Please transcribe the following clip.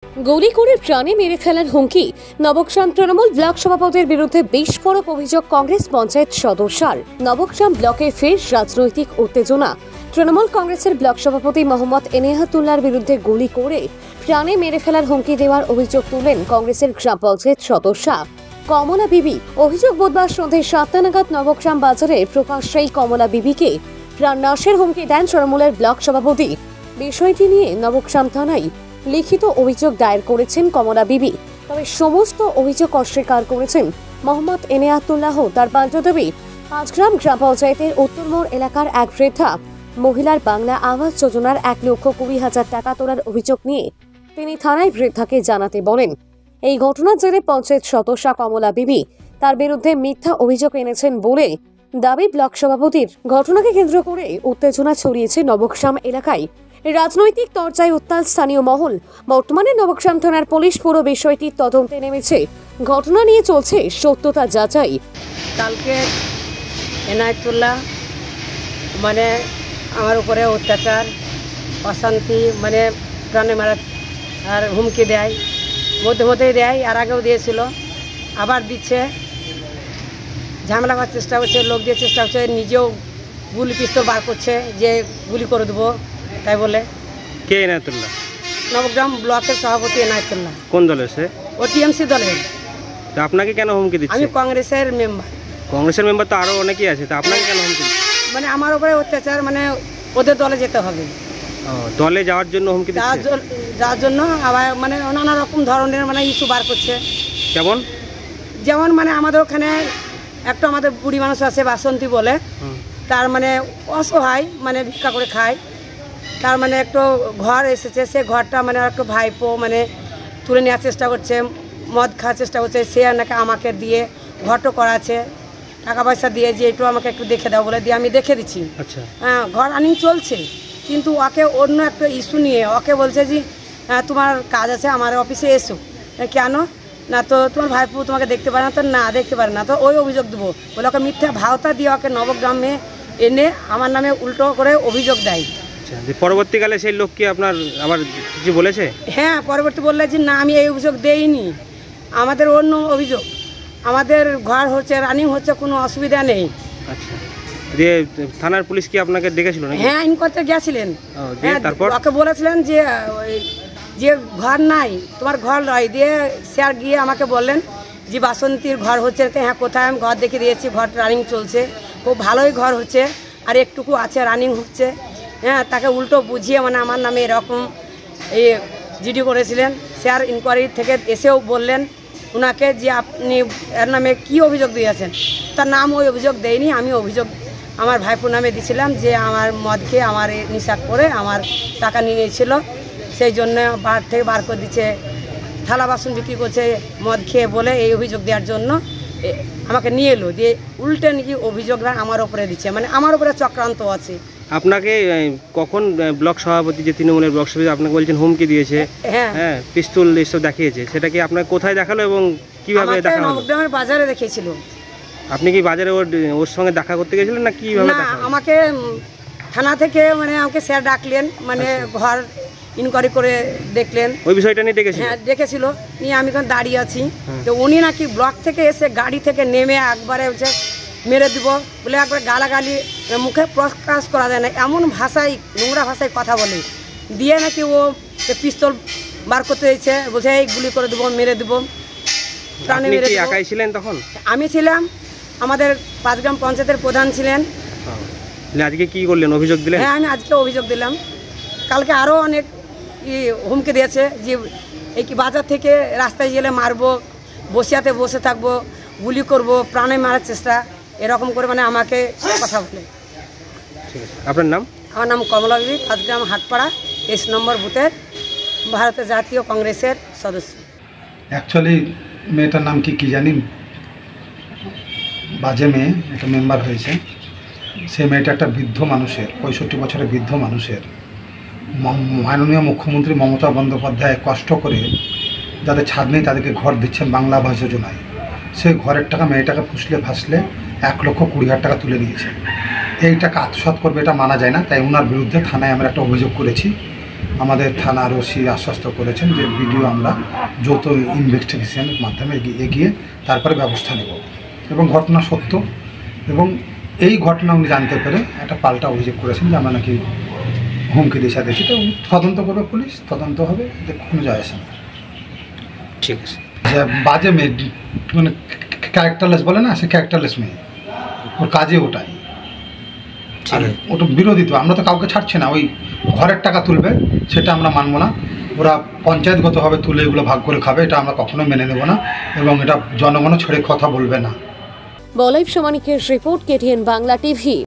গুলি করে প্রাণে মেরে ফেলার হুমকি নবগ্রাম তৃণমূল ব্লক সভাপতির বিরুদ্ধে বিস্ফোরক অভিযোগ কংগ্রেস পঞ্চায়েত সদস্যার। নবগ্রাম ব্লকে ফের রাজনৈতিক উত্তেজনা। তৃণমূল কংগ্রেসের ব্লক সভাপতি মোহাম্মদ এনায়েতুল্লাহর বিরুদ্ধে গুলি করে প্রাণে মেরে ফেলার হুমকি দেওয়ার অভিযোগ তুললেন কংগ্রেসের গ্রাম পঞ্চায়েত সদস্যা কমলা বিবি। অভিযোগ বুধবার সন্ধ্যে 7টা নাগাদ নবগ্রাম বাজারে প্রকাশ্যেই কমলা বিবিকে প্রাণনাশের হুমকি দেন তৃণমূলের ব্লক সভাপতি। বিষয়টি নিয়ে নবগ্রাম থানায় লিখিত অভিযোগ দায়ের করেছেন কমলা বিবি। তবে সমস্ত অভিযোগ অস্বীকার করেছেন মোহাম্মদ এনায়েতুল্লাহ। তার পাল্টাদাবি, পাঁচগ্রাম গ্রাম পঞ্চায়েতের উত্তরমোড় এলাকার এক বৃদ্ধা মহিলার বাংলা আবাস যোজনার 1,20,000 টাকা তোলার অভিযোগ নিয়ে তিনি থানায় বৃদ্ধাকে জানাতে বলেন। এই ঘটনার জেরে পঞ্চায়েত সদস্যা কমলা বিবি তার বিরুদ্ধে মিথ্যা অভিযোগ এনেছেন বলে দাবি ব্লক সভাপতির। ঘটনাকে কেন্দ্র করে উত্তেজনা ছড়িয়েছে নবগ্রাম এলাকায়। রাজনৈতিক চর্চায় উত্তাল স্থানীয় মহল। বর্তমানে নবগ্রাম থানার পুলিশ পুরো বিষয়টির তদন্তে নেমেছে। ঘটনা নিয়ে চলছে সত্যতা যাচাই। কালকে এনায়েতুল্লাহ মানে আমার উপরে অত্যাচার, অশান্তি, মানে প্রাণে মারা আর হুমকি দেয়, মধ্যে মধ্যেই দেয়, আর আগেও দিয়েছিল, আবার দিচ্ছে, ঝামেলা করার চেষ্টা করছে, লোক দিয়ে চেষ্টা করছে, নিজেও গুলি পিস্তল বার করছে যে গুলি করে দেবো তাই বলে। কে এনায়েতুল্লাহ? নবগ্রাম ব্লকের সভাপতি এনায়েতুল্লাহ। কোন দলের সে? ও টিএমসি দলের। তা আপনাকে কেন হুমকি দিচ্ছে? আমি কংগ্রেসের মেম্বার। কংগ্রেসের মেম্বার তো আরো অনেকেই আছে, তা আপনাকে কেন হুমকি দিচ্ছে? মানে আমার উপরে অত্যাচার, মানে ওদের দলে যেতে হবে, দলে যাওয়ার জন্য হুমকি দিচ্ছে। যার জন্য আবার মানে নানা রকম ধরনের মানে ইস্যু বার করছে। কেমন? যেমন মানে আমাদের ওখানে একটা আমাদের বুড়ি মানুষ আছে বাসন্তী বলে, তার মানে অসহায়, মানে ভিক্ষা করে খায়, তার মানে একটু ঘর এসেছে, সে ঘরটা মানে একটু ভাইপো মানে তুলে নেওয়ার চেষ্টা করছে, মদ খাওয়ার চেষ্টা করছে, সে নাকি আমাকে দিয়ে ঘরটা করাচ্ছে, টাকা পয়সা দিয়ে যে একটু আমাকে একটু দেখে দাও বলে দিয়ে আমি দেখে দিচ্ছি। আচ্ছা, হ্যাঁ, ঘর রানিং চলছে, কিন্তু ওকে অন্য একটা ইস্যু নিয়ে ওকে বলছে যে তোমার কাজ আছে আমার অফিসে এসো। কেন না, তো তোমার ভাইপো তোমাকে দেখতে পারে না, তো না দেখতে পারে না, তো ওই অভিযোগ দেবো বলে ওকে মিথ্যা ভাওতা দিয়ে ওকে নবগ্রামে এনে আমার নামে উল্টো করে অভিযোগ দেয়। পরবর্তীকালে সেই লোক কি আপনার আবার কিছু বলেছে? হ্যাঁ, পরবর্তী বললে যে না আমি এই অভিযোগ দেইনি, আমাদের অন্য অভিযোগ, আমাদের ঘর হচ্ছে রানিং হচ্ছে, কোনো অসুবিধা নেই। আচ্ছা, দিয়ে থানার পুলিশ কি আপনাকে ডেকেছিল নাকি? হ্যাঁ, ইন করতে গেছিলেন। তারপর ওকে বলেছিলেন যে যে ঘর নাই তোমার ঘর নয়, দিয়ে স্যার গিয়ে আমাকে বললেন যে বাসন্তীর ঘর হচ্ছে। হ্যাঁ, কোথায়? আমি ঘর দেখে দিয়েছি, ঘর রানিং চলছে, খুব ভালোই ঘর হচ্ছে, আর একটুকু আছে রানিং হচ্ছে। হ্যাঁ, তাকে উল্টো বুঝিয়ে মানে আমার নামে এরকম এই জিডি করেছিলেন। স্যার ইনকোয়ারি থেকে এসেও বললেন ওনাকে যে আপনি এর নামে কি অভিযোগ দিয়েছেন। তার নাম ওই অভিযোগ দেয়নি, আমি অভিযোগ আমার ভাইপোর নামে দিয়েছিলাম যে আমার মদ খেয়ে আমার নিশা করে আমার টাকা নিয়ে নিয়েছিল, সেই জন্য বার থেকে বার করে দিচ্ছে, থালা বাসন বিক্রি করছে মদ খেয়ে বলে এই অভিযোগ দেওয়ার জন্য আমাকে নিয়ে এলো, দিয়ে উল্টে নাকি অভিযোগটা আমার ওপরে দিচ্ছে, মানে আমার উপরে চক্রান্ত আছে। আপনাকে কখন ব্লক সভাপতি, যে তৃণমূলের ব্লক সভাপতি, আপনাকে বলছেন হুমকি দিয়েছে? হ্যাঁ, পিস্তল এসব দেখিয়েছে, সেটা কি আপনাকে কোথায় দেখালো এবং কিভাবে দেখালো? নবগ্রামের বাজারে দেখিয়েছিল। আপনি কি বাজারে ওর সঙ্গে দেখা করতে গেছিলেন না কিভাবে? না, আমাকে থানা থেকে মানে আমাকে স্যার ডাকলেন, মানে ঘর ইনকোয়ারি করে দেখলেন, ওই বিষয়টা নিয়ে ডেকেছিল। হ্যাঁ, ডেকেছিল, নিয়ে আমি এখন দাঁড়িয়ে আছি, তো উনি নাকি ব্লক থেকে এসে গাড়ি থেকে নেমে একবারে হচ্ছে মেরে দিব বলে একবার গালাগালি, মুখে প্রকাশ করা যায় না এমন ভাষায়, নোংরা ভাষায় কথা বলে, দিয়ে নাকি ও পিস্তল বার করতে দিয়েছে, বলছে এই গুলি করে দেবো, মেরে দেবো, প্রাণে মেরে দেবো। একাই ছিলেন তখন? আমি ছিলাম, আমাদের পাঁচগ্রাম পঞ্চায়েতের প্রধান ছিলেন। আজকে কি করলেন? অভিযোগ দিলেন? হ্যাঁ, আমি আজকে অভিযোগ দিলাম। কালকে আরও অনেক হুমকি দিয়েছে যে এই কি বাজার থেকে রাস্তায় গেলে মারবো, বসিয়াতে বসে থাকবো, গুলি করবো, প্রাণে মারার চেষ্টা, এরকম করে মানে আমাকে কথা বলে। ঠিক আছে, আপনার নাম? আমার নাম কমলা বিবি, পাঁচগ্রাম হাটপাড়া 23 নম্বর বুথের ভারতের জাতীয় কংগ্রেসের সদস্য। অ্যাকচুয়ালি মেয়েটার নাম কি জানি, বাজে মেয়ে, একটা মেম্বার হয়েছে। সে মেয়েটা একটা বৃদ্ধ মানুষের, 65 বছরের বৃদ্ধ মানুষের, মাননীয় মুখ্যমন্ত্রী মমতা বন্দ্যোপাধ্যায় কষ্ট করে যাদের ছাদ নেই তাদেরকে ঘর দিচ্ছেন বাংলা আবাস যোজনায়। সে ঘরের টাকা মেয়েটাকে ফুসলে ফাসলে 1,20,000 টাকা তুলে নিয়েছে। এই টাকা আত্মসাৎ করবে, এটা মানা যায় না। তাই ওনার বিরুদ্ধে থানায় আমরা একটা অভিযোগ করেছি আমাদের থানার ওসি আশ্বস্ত করেছেন যে ভিডিও আমরা যৌথ ইনভেস্টিগেশনের মাধ্যমে এগিয়ে তারপরে ব্যবস্থা নেব এবং ঘটনা সত্য এবং এই ঘটনা উনি জানতে পেরে একটা পাল্টা অভিযোগ করেছেন যে আমরা নাকি হুমকি দিশা দিয়েছি। তো তদন্ত করবে পুলিশ, তদন্ত হবে, যে কোনো যায় আসে না। ঠিক আছে। যে বাজে মেয়ে মানে ক্যারেক্টারলেস বলে না, সে ক্যারেক্টারলেস মেয়ে, ওর কাজে ওটাই। আর ওটা বিরোধী তো, আমরা তো কাউকে ছাড়ছি না। ওই ঘরের টাকা তুলবে সেটা আমরা মানবো না, ওরা পঞ্চায়েতগতভাবে তুলে এগুলো ভাগ করে খাবে, এটা আমরা কখনোই মেনে নেব না এবং এটা জনগণও ছেড়ে কথা বলবে না। বলাইভ সমানিকের রিপোর্ট, KTN বাংলা টিভি।